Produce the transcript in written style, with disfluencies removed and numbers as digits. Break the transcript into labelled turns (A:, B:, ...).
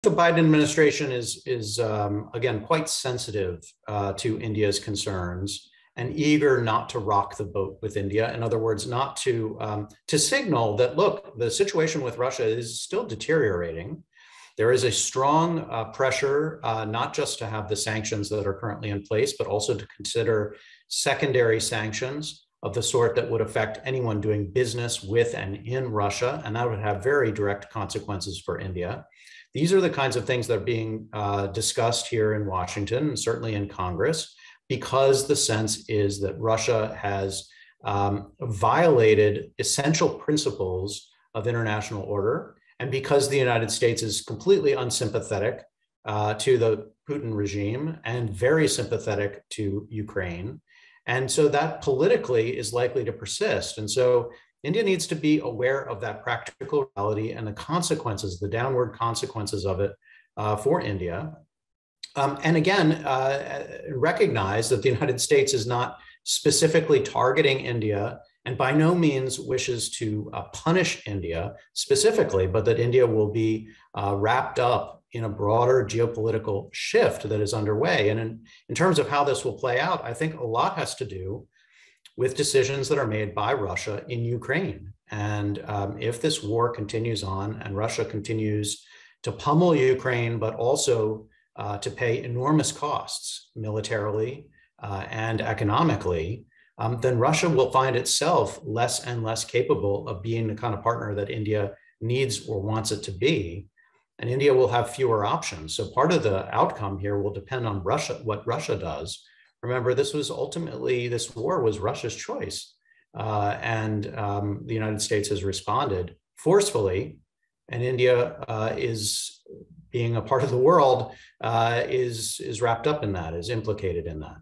A: The Biden administration is again quite sensitive to India's concerns and eager not to rock the boat with India. In other words, not to signal that, look, the situation with Russia is still deteriorating. There is a strong pressure not just to have the sanctions that are currently in place, but also to consider secondary sanctions of the sort that would affect anyone doing business with and in Russia, and that would have very direct consequences for India. These are the kinds of things that are being discussed here in Washington and certainly in Congress, because the sense is that Russia has violated essential principles of international order, and because the United States is completely unsympathetic to the Putin regime and very sympathetic to Ukraine. And so that politically is likely to persist. And so India needs to be aware of that practical reality and the consequences, the downward consequences of it for India. And again, recognize that the United States is not specifically targeting India and by no means wishes to punish India specifically, but that India will be wrapped up in a broader geopolitical shift that is underway. And in terms of how this will play out, I think a lot has to do with decisions that are made by Russia in Ukraine. And if this war continues on and Russia continues to pummel Ukraine, but also to pay enormous costs militarily and economically, then Russia will find itself less and less capable of being the kind of partner that India needs or wants it to be. And India will have fewer options. So part of the outcome here will depend on Russia, what Russia does. Remember, this war was Russia's choice. And the United States has responded forcefully, and India is, being a part of the world, is wrapped up in that, is implicated in that.